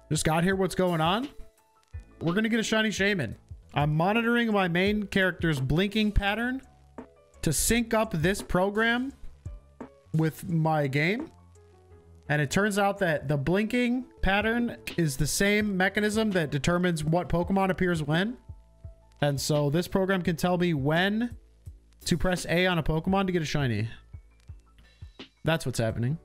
Just got here. What's going on? We're going to get a Shiny Shaymin. I'm monitoring my main character's blinking pattern to sync up this program with my game. And it turns out that the blinking pattern is the same mechanism that determines what Pokemon appears when. And so this program can tell me when to press A on a Pokemon to get a shiny. That's what's happening.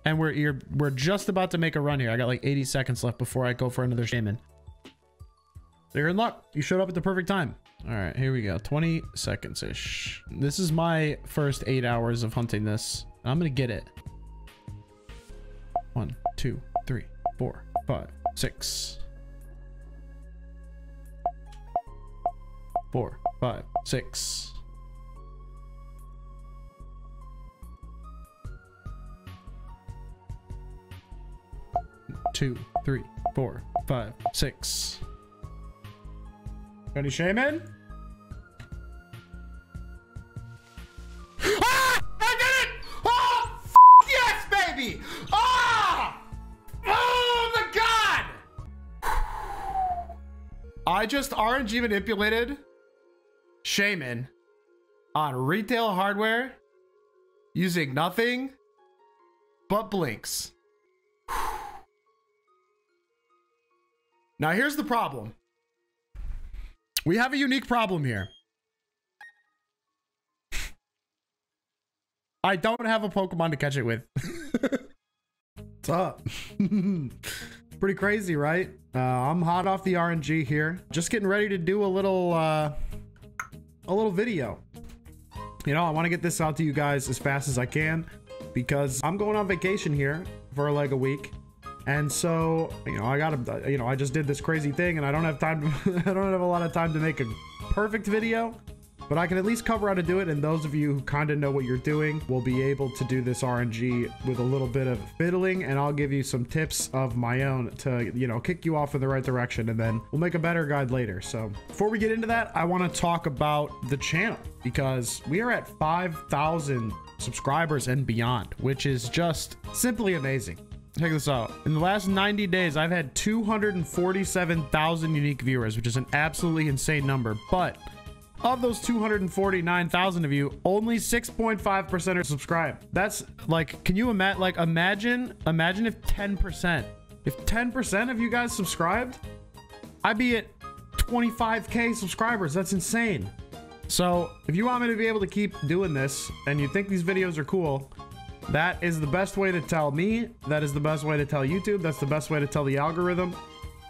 And we're just about to make a run here. I got like 80 seconds left before I go for another Shaymin. So you're in luck. You showed up at the perfect time. All right, here we go. 20 seconds-ish. This is my first 8 hours of hunting this. I'm gonna get it. 1, 2, 3, 4, 5, 6. 4, 5, 6. 2, 3, 4, 5, 6. Shiny Shaymin? Ah! I did it! Oh, yes, baby! Ah! Oh, my God! I just RNG manipulated Shaymin on retail hardware using nothing but blinks. Now here's the problem. We have a unique problem here. I don't have a Pokemon to catch it with. What's up? Pretty crazy, right? I'm hot off the RNG here. Just getting ready to do a little video. You know, I want to get this out to you guys as fast as I can because I'm going on vacation here for like a week. And so, you know, I just did this crazy thing and I don't have time to, I don't have a lot of time to make a perfect video, but I can at least cover how to do it. And those of you who kind of know what you're doing will be able to do this RNG with a little bit of fiddling, and I'll give you some tips of my own to, you know, kick you off in the right direction, and then we'll make a better guide later. So before we get into that, I want to talk about the channel because we are at 5,000 subscribers and beyond, which is just simply amazing. Check this out. In the last 90 days, I've had 247,000 unique viewers, which is an absolutely insane number. But of those 249,000 of you, only 6.5% are subscribed. That's like, can you imagine? Like, imagine if 10% of you guys subscribed, I'd be at 25K subscribers. That's insane. So if you want me to be able to keep doing this and you think these videos are cool, that is the best way to tell me. That is the best way to tell YouTube. That's the best way to tell the algorithm.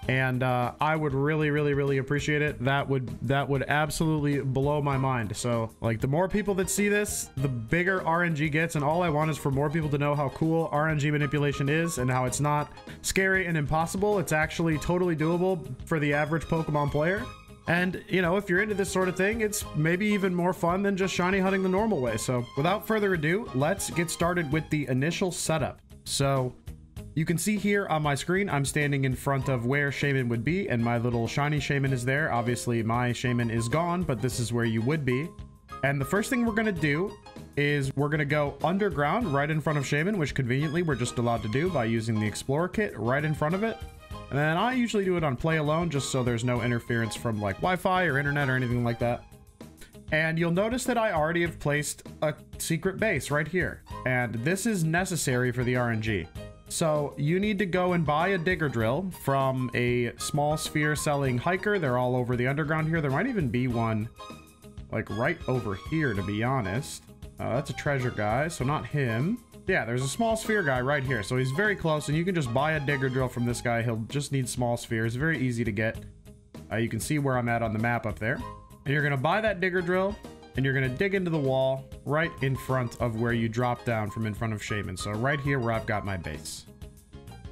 And I would really, really, really appreciate it. That would absolutely blow my mind. So like, the more people that see this, the bigger RNG gets. And all I want is for more people to know how cool RNG manipulation is and how it's not scary and impossible. It's actually totally doable for the average Pokemon player. And, you know, if you're into this sort of thing, it's maybe even more fun than just shiny hunting the normal way. So without further ado, let's get started with the initial setup. So you can see here on my screen, I'm standing in front of where Shaymin would be, and my little Shiny Shaymin is there. Obviously, my Shaymin is gone, but this is where you would be. And the first thing we're going to do is we're going to go underground right in front of Shaymin, which conveniently we're just allowed to do by using the Explorer kit right in front of it. And then I usually do it on play alone, just so there's no interference from like Wi-Fi or internet or anything like that. And you'll notice that I already have placed a secret base right here. And this is necessary for the RNG. So you need to go and buy a digger drill from a small sphere selling hiker. They're all over the underground here. There might even be one like right over here, to be honest. That's a treasure guy, so not him. Yeah, there's a small sphere guy right here. So he's very close, and you can just buy a digger drill from this guy. He'll just need small spheres. Very easy to get. You can see where I'm at on the map up there. And you're going to buy that digger drill, and you're going to dig into the wall right in front of where you drop down from in front of Shaymin. So right here where I've got my base.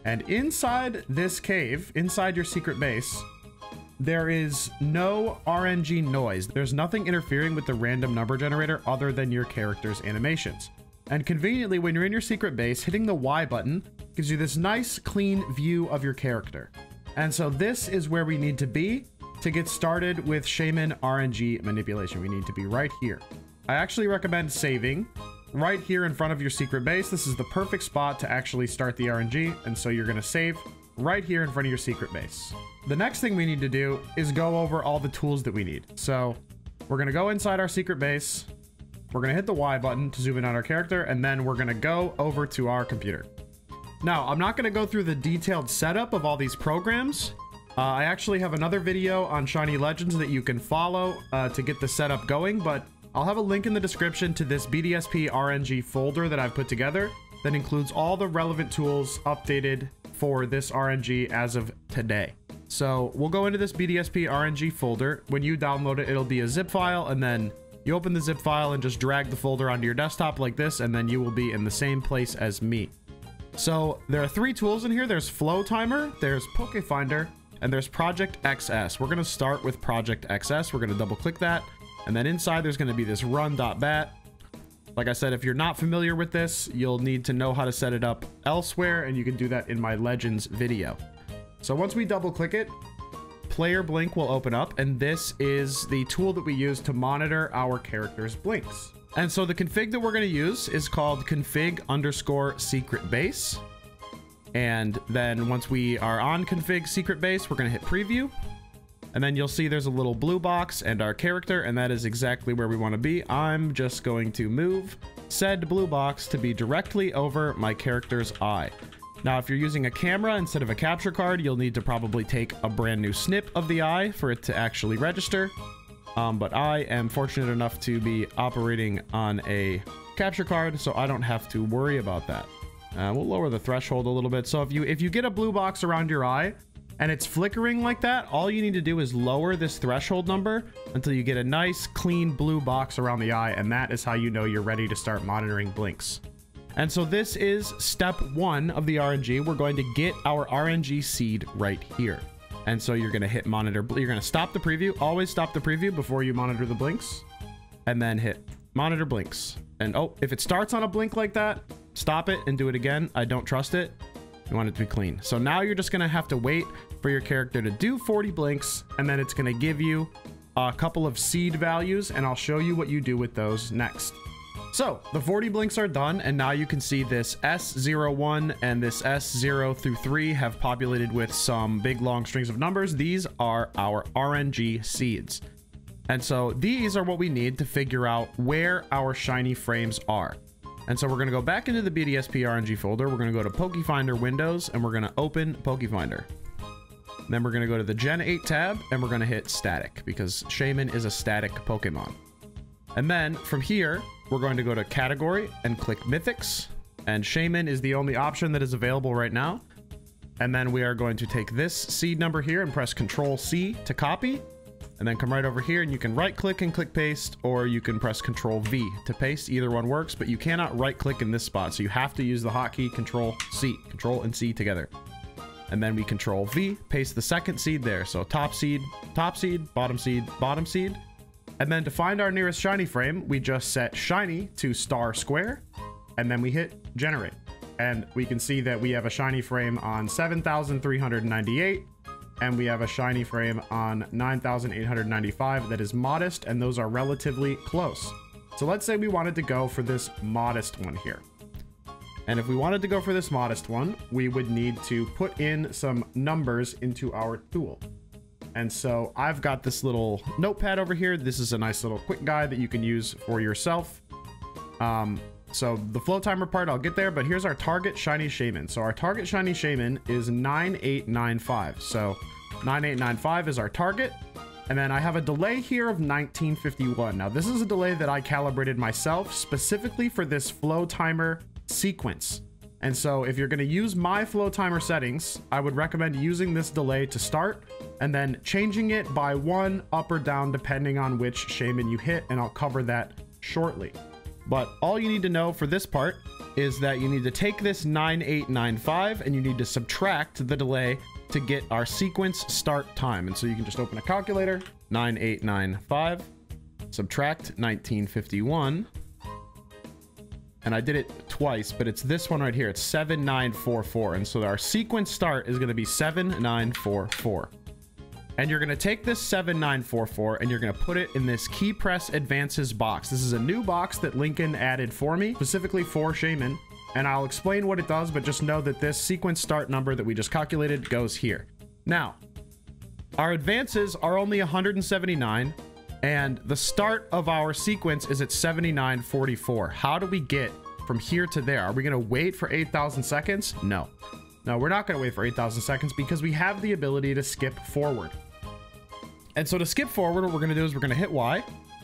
And inside this cave, inside your secret base, there is no RNG noise. There's nothing interfering with the random number generator other than your character's animations. And conveniently, when you're in your secret base, hitting the Y button gives you this nice, clean view of your character. And so this is where we need to be to get started with Shaymin RNG manipulation. We need to be right here. I actually recommend saving right here in front of your secret base. This is the perfect spot to actually start the RNG. And so you're going to save right here in front of your secret base. The next thing we need to do is go over all the tools that we need. So we're going to go inside our secret base. We're going to hit the Y button to zoom in on our character, and then we're going to go over to our computer. Now, I'm not going to go through the detailed setup of all these programs. I actually have another video on Shiny Legends that you can follow to get the setup going, but I'll have a link in the description to this BDSP RNG folder that I've put together that includes all the relevant tools updated for this RNG as of today. So we'll go into this BDSP RNG folder. When you download it, it'll be a zip file, and then you open the zip file and just drag the folder onto your desktop like this, and then you will be in the same place as me. So there are 3 tools in here. There's Flow Timer, there's Pokefinder, and there's Project XS. We're going to start with Project XS. We're going to double click that. And then inside there's going to be this run.bat. Like I said, if you're not familiar with this, you'll need to know how to set it up elsewhere, and you can do that in my Legends video. So once we double click it, Player Blink will open up, and this is the tool that we use to monitor our character's blinks. And so the config that we're going to use is called config_secret base. And then once we are on config secret base, we're going to hit preview. And then you'll see there's a little blue box and our character, and that is exactly where we want to be. I'm just going to move said blue box to be directly over my character's eye. Now, if you're using a camera instead of a capture card, you'll need to probably take a brand new snip of the eye for it to actually register. But I am fortunate enough to be operating on a capture card, so I don't have to worry about that. We'll lower the threshold a little bit. So if you get a blue box around your eye and it's flickering like that, all you need to do is lower this threshold number until you get a nice clean blue box around the eye, and that is how you know you're ready to start monitoring blinks. And so this is step 1 of the RNG. We're going to get our RNG seed right here. And so you're going to hit monitor. You're going to stop the preview. Always stop the preview before you monitor the blinks, and then hit monitor blinks. And oh, if it starts on a blink like that, stop it and do it again. I don't trust it. You want it to be clean. So now you're just going to have to wait for your character to do 40 blinks, and then it's going to give you a couple of seed values, and I'll show you what you do with those next. So the 40 blinks are done, and now you can see this S01 and this S0 through 3 have populated with some big long strings of numbers. These are our RNG seeds. And so these are what we need to figure out where our shiny frames are. And so we're going to go back into the BDSP RNG folder. We're going to go to Pokefinder Windows, and we're going to open Pokefinder. Then we're going to go to the Gen 8 tab, and we're going to hit static because Shaymin is a static Pokemon. And then from here, we're going to go to category and click Mythics, and Shaymin is the only option that is available right now. And then we are going to take this seed number here and press Control-C to copy, and then come right over here, and you can right click and click paste, or you can press Control-V to paste. Either one works, but you cannot right click in this spot, so you have to use the hotkey Control-C, Control and C together. And then we Control-V, paste the second seed there. So top seed, bottom seed, bottom seed. And then to find our nearest shiny frame, we just set shiny to star square, and then we hit generate. And we can see that we have a shiny frame on 7,398, and we have a shiny frame on 9,895 that is modest, and those are relatively close. So let's say we wanted to go for this modest one here. And if we wanted to go for this modest one, we would need to put in some numbers into our tool. And so I've got this little notepad over here. This is a nice little quick guide that you can use for yourself. So the flow timer part, I'll get there, but here's our target Shiny Shaymin. So our target Shiny Shaymin is 9895. So 9895 is our target. And then I have a delay here of 1951. Now this is a delay that I calibrated myself specifically for this flow timer sequence. And so if you're going to use my flow timer settings, I would recommend using this delay to start and then changing it by 1 up or down depending on which Shaymin you hit, and I'll cover that shortly. But all you need to know for this part is that you need to take this 9895 and you need to subtract the delay to get our sequence start time. And so you can just open a calculator, 9895, subtract 1951. And I did it twice, but it's this one right here. It's 7944. And so our sequence start is going to be 7944. And you're going to take this 7944 and you're going to put it in this key press advances box. This is a new box that Lincoln added for me, specifically for Shaymin. and I'll explain what it does, but just know that this sequence start number that we just calculated goes here. Now, our advances are only 179, and the start of our sequence is at 7944. How do we get from here to there? Are we going to wait for 8,000 seconds? No. No, we're not going to wait for 8,000 seconds because we have the ability to skip forward. And so to skip forward, what we're going to do is we're going to hit Y,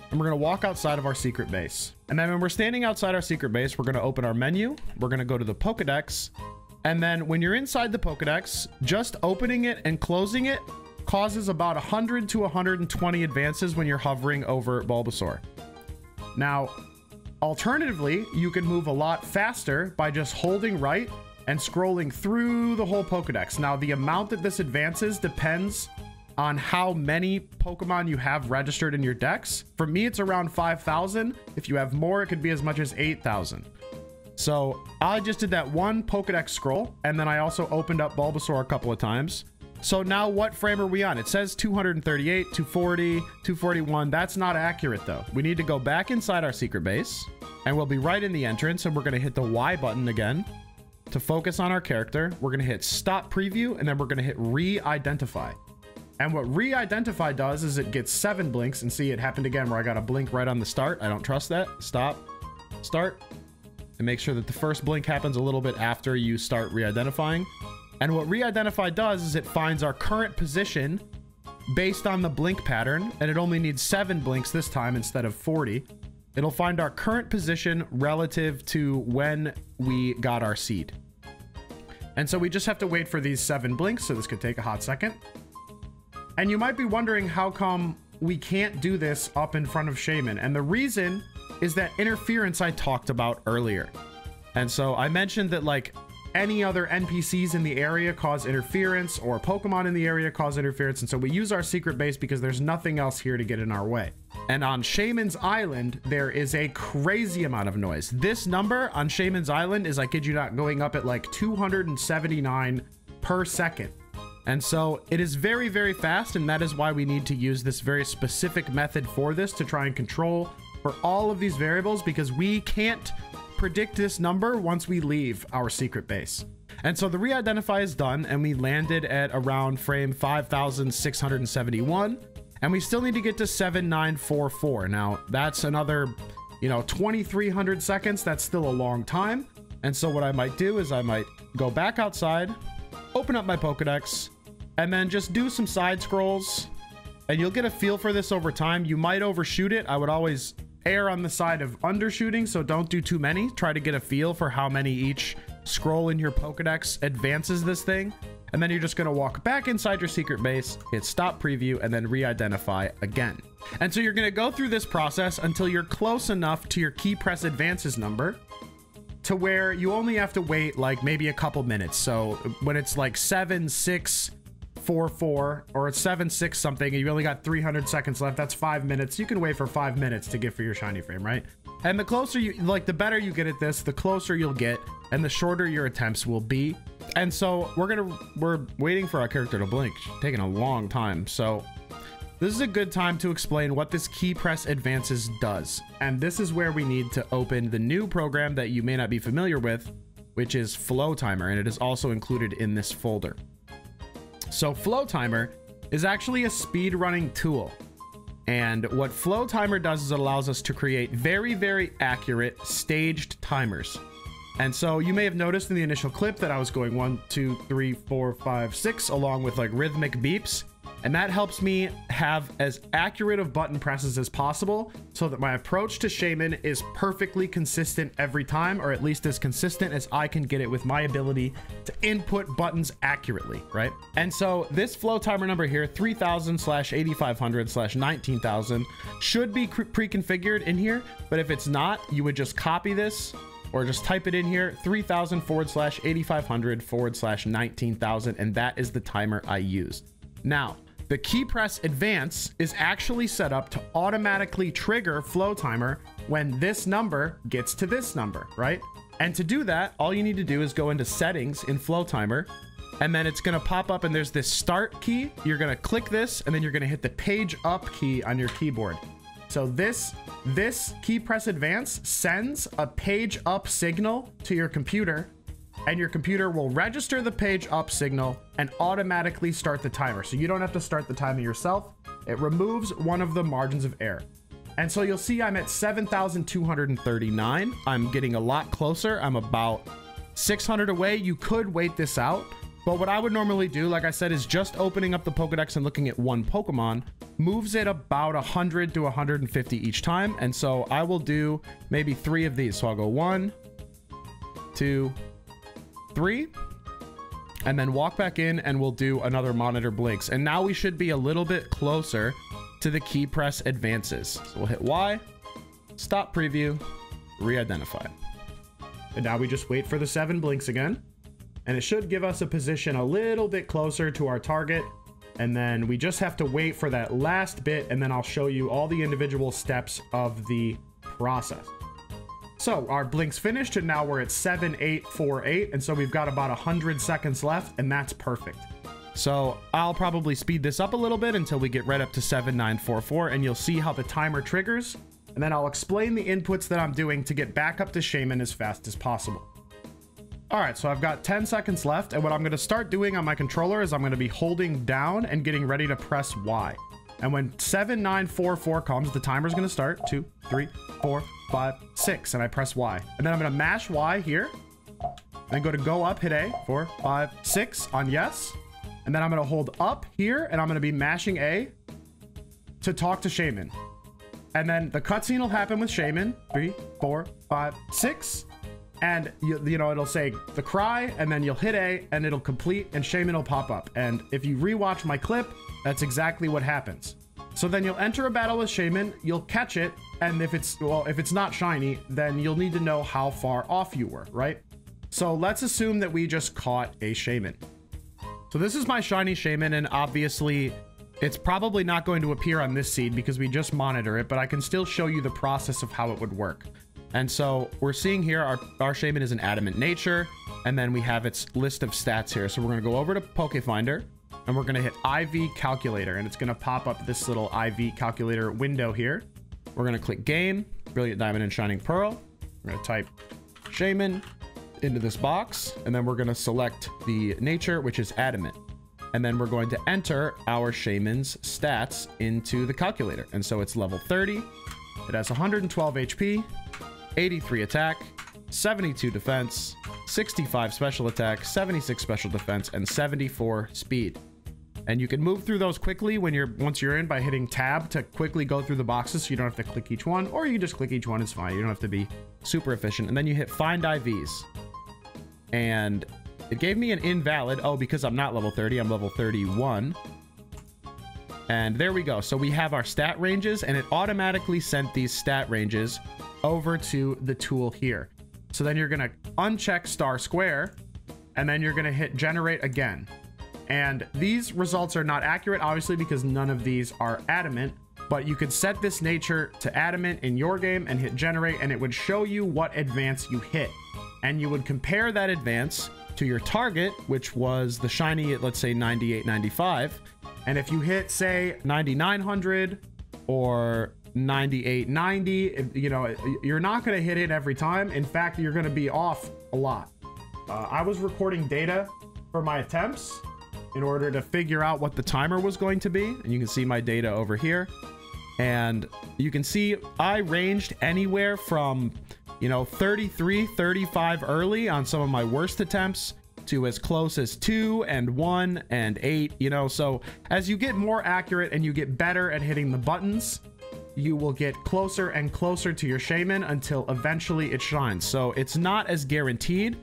and we're going to walk outside of our secret base. And then when we're standing outside our secret base, we're going to open our menu. We're going to go to the Pokedex. And then when you're inside the Pokedex, just opening it and closing it causes about 100 to 120 advances when you're hovering over Bulbasaur. Now, alternatively, you can move a lot faster by just holding right and scrolling through the whole Pokedex. Now, the amount that this advances depends on how many Pokemon you have registered in your dex. For me, it's around 5,000. If you have more, it could be as much as 8,000. So I just did that one Pokedex scroll, and then I also opened up Bulbasaur a couple of times. So now what frame are we on? It says 238, 240, 241. That's not accurate though. We need to go back inside our secret base, and we'll be right in the entrance, and we're gonna hit the Y button again to focus on our character. We're gonna hit stop preview, and then we're gonna hit re-identify. And what re-identify does is it gets 7 blinks, and see, it happened again where I got a blink right on the start. I don't trust that. Stop, start, and make sure that the first blink happens a little bit after you start re-identifying. And what re-identify does is it finds our current position based on the blink pattern, and it only needs 7 blinks this time instead of 40. It'll find our current position relative to when we got our seed. And so we just have to wait for these 7 blinks, so this could take a hot second. And you might be wondering how come we can't do this up in front of Shaymin. And the reason is that interference I talked about earlier. And so I mentioned that like any other NPCs in the area cause interference, or Pokemon in the area cause interference. And so we use our secret base because there's nothing else here to get in our way. And on Shaymin's Island, there is a crazy amount of noise. This number on Shaymin's Island is, I kid you not, going up at like 279 per second. And so it is very, very fast, and that is why we need to use this very specific method for this to try and control for all of these variables, because we can't predict this number once we leave our secret base. And so the re-identify is done, and we landed at around frame 5,671, and we still need to get to 7944. Now, that's another, 2,300 seconds. That's still a long time. And so what I might do is I might go back outside, open up my Pokedex, and then just do some side scrolls, and you'll get a feel for this over time. You might overshoot it. I would always err on the side of undershooting, so don't do too many. Try to get a feel for how many each scroll in your Pokedex advances this thing. And then you're just going to walk back inside your secret base, hit stop preview, and then re-identify again. And so you're going to go through this process until you're close enough to your key press advances number to where you only have to wait like maybe a couple minutes. So when it's like 7,644 or it's 7,6 something and you only got 300 seconds left, that's 5 minutes. You can wait for 5 minutes to get for your shiny frame, right? And the closer you, like, the better you get at this, the closer you'll get and the shorter your attempts will be. And so we're waiting for our character to blink, taking a long time. So this is a good time to explain what this key press advances does. And this is where we need to open the new program that you may not be familiar with, which is Flow Timer, and it is also included in this folder. So Flow Timer is actually a speed running tool. And what Flow Timer does is it allows us to create very, very accurate staged timers. And so you may have noticed in the initial clip that I was going 1, 2, 3, 4, 5, 6 along with like rhythmic beeps. And that helps me have as accurate of button presses as possible so that my approach to Shaymin is perfectly consistent every time, or at least as consistent as I can get it with my ability to input buttons accurately, right? And so this flow timer number here, 3,000/8500/19,000, should be pre-configured in here. But if it's not, you would just copy this or just type it in here, 3,000/8500/19,000, and that is the timer I used. Now, the key press advance is actually set up to automatically trigger flow timer when this number gets to this number, right? And to do that, all you need to do is go into settings in flow timer, and then it's going to pop up and there's this start key. You're going to click this and then you're going to hit the page up key on your keyboard. So this key press advance sends a page up signal to your computer, and your computer will register the page up signal and automatically start the timer. So you don't have to start the timer yourself. It removes one of the margins of error. And so you'll see I'm at 7,239. I'm getting a lot closer. I'm about 600 away. You could wait this out, but what I would normally do, like I said, is just opening up the Pokedex and looking at one Pokemon moves it about 100 to 150 each time. And so I will do maybe 3 of these. So I'll go 1, 2, 3, and then walk back in, and we'll do another monitor blinks. And now we should be a little bit closer to the key press advances. So we'll hit Y, stop preview, re-identify. And now we just wait for the 7 blinks again, and it should give us a position a little bit closer to our target. And then we just have to wait for that last bit, and then I'll show you all the individual steps of the process. So our blinks finished, and now we're at 7,848, and so we've got about 100 seconds left, and that's perfect. So I'll probably speed this up a little bit until we get right up to 7,944, and you'll see how the timer triggers, and then I'll explain the inputs that I'm doing to get back up to Shaymin as fast as possible. All right, so I've got 10 seconds left, and what I'm going to start doing on my controller is I'm going to be holding down and getting ready to press Y. And when 7,944 comes, the timer's going to start. 2, 3, 4, 5, 6, and I press Y. And then I'm going to mash Y here, then go up, hit A, 4, 5, 6 on yes. And then I'm going to hold up here, and I'm going to be mashing A to talk to Shaymin. And then the cutscene will happen with Shaymin. 3, 4, 5, 6. And you know, it'll say the cry, and then you'll hit A, and it'll complete, and Shaymin will pop up. And if you rewatch my clip, that's exactly what happens. So then you'll enter a battle with Shaymin, you'll catch it, and if it's not shiny, then you'll need to know how far off you were, right? So let's assume that we just caught a Shaymin. So this is my Shiny Shaymin, and obviously it's probably not going to appear on this seed because we just monitor it, but I can still show you the process of how it would work. And so we're seeing here our Shaymin is an adamant nature, and then we have its list of stats here. So we're going to go over to Pokefinder, and we're going to hit IV calculator, and it's going to pop up this little IV calculator window here. We're going to click game, Brilliant Diamond and Shining Pearl. We're going to type Shaymin into this box, and then we're going to select the nature, which is adamant. And then we're going to enter our Shaymin's stats into the calculator. And so it's level 30. It has 112 HP, 83 attack, 72 defense, 65 special attack, 76 special defense, and 74 speed. And you can move through those quickly once you're in by hitting tab to quickly go through the boxes, so you don't have to click each one, or you can just click each one, it's fine. You don't have to be super efficient. And then you hit find IVs. And it gave me an invalid. Oh, because I'm not level 30, I'm level 31. And there we go. So we have our stat ranges, and it automatically sent these stat ranges over to the tool here. So then you're going to uncheck star square, and then you're going to hit generate again. And these results are not accurate, obviously, because none of these are adamant, but you could set this nature to adamant in your game and hit generate, and it would show you what advance you hit. And you would compare that advance to your target, which was the shiny at, let's say, 9895. And if you hit, say, 9900 or 9890, you know, you're not going to hit it every time. In fact, you're going to be off a lot. I was recording data for my attempts in order to figure out what the timer was going to be. And you can see my data over here. And you can see I ranged anywhere from, you know, 33, 35 early on some of my worst attempts to as close as 2 and 1 and 8, you know. So as you get more accurate and you get better at hitting the buttons, you will get closer and closer to your Shaymin until eventually it shines. So it's not as guaranteed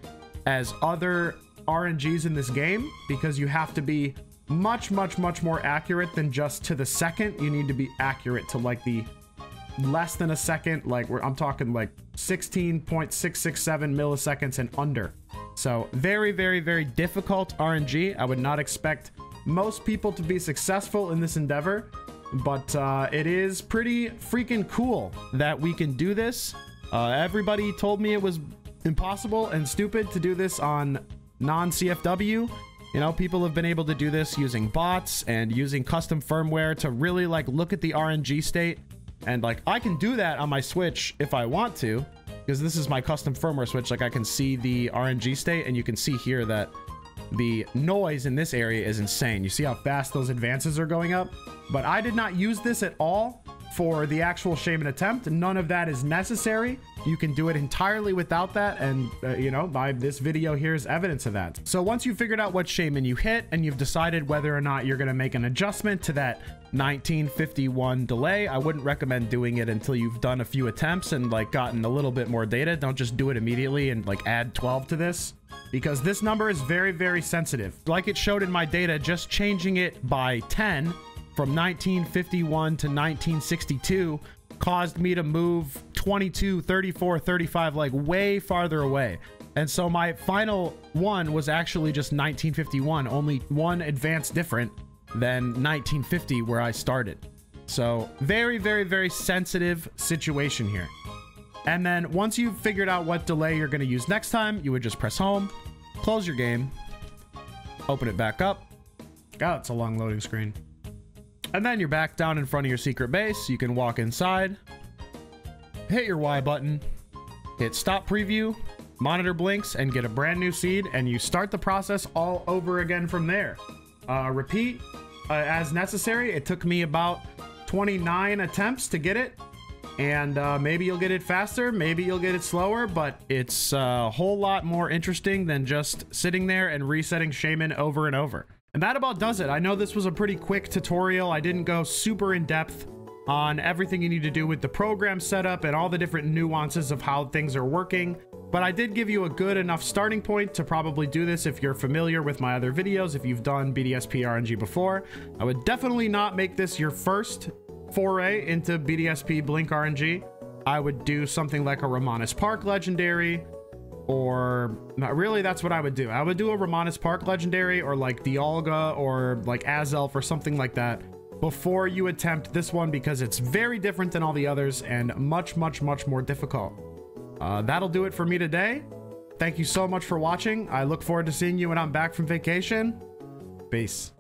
as other RNGs in this game, because you have to be much more accurate than just to the second. You need to be accurate to like the less than a second, like I'm talking like 16.667 milliseconds and under. So very difficult RNG. I would not expect most people to be successful in this endeavor, but it is pretty freaking cool that we can do this. Everybody told me it was impossible and stupid to do this on non-CFW. You know, people have been able to do this using bots and using custom firmware to really like look at the RNG state And like, I can do that on my Switch if I want to, because this is my custom firmware Switch. Like, I can see the RNG state, and you can see here that the noise in this area is insane. You see how fast those advances are going up? But I did not use this at all for the actual Shaymin attempt. None of that is necessary. You can do it entirely without that, and you know, this video here is evidence of that. So once you've figured out what Shaymin you hit, and you've decided whether or not you're gonna make an adjustment to that 1951 delay, I wouldn't recommend doing it until you've done a few attempts and like gotten a little bit more data. Don't just do it immediately and like add 12 to this, because this number is very, very sensitive. Like it showed in my data, just changing it by 10 from 1951 to 1962 caused me to move 22, 34, 35, like way farther away. And so my final one was actually just 1951, only one advance different than 1950 where I started. So very, very, very sensitive situation here. And then once you've figured out what delay you're going to use next time, you would just press home, close your game, open it back up. God, it's a long loading screen. And then you're back down in front of your secret base. You can walk inside, hit your Y button, hit stop preview, monitor blinks, and get a brand new seed, and you start the process all over again from there. Repeat as necessary. It took me about 29 attempts to get it, and maybe you'll get it faster, maybe you'll get it slower, but it's a whole lot more interesting than just sitting there and resetting Shaymin over and over. And that about does it. I know this was a pretty quick tutorial. I didn't go super in depth on everything you need to do with the program setup and all the different nuances of how things are working, but I did give you a good enough starting point to probably do this if you're familiar with my other videos, if you've done BDSP RNG before. I would definitely not make this your first foray into BDSP Blink RNG. I would do something like a Romanus Park Legendary, or not really, that's what I would do. I would do a Romanus Park Legendary, or like Dialga, or like Azelf, or something like that before you attempt this one, because it's very different than all the others and much, much, much more difficult. That'll do it for me today. Thank you so much for watching. I look forward to seeing you when I'm back from vacation. Peace.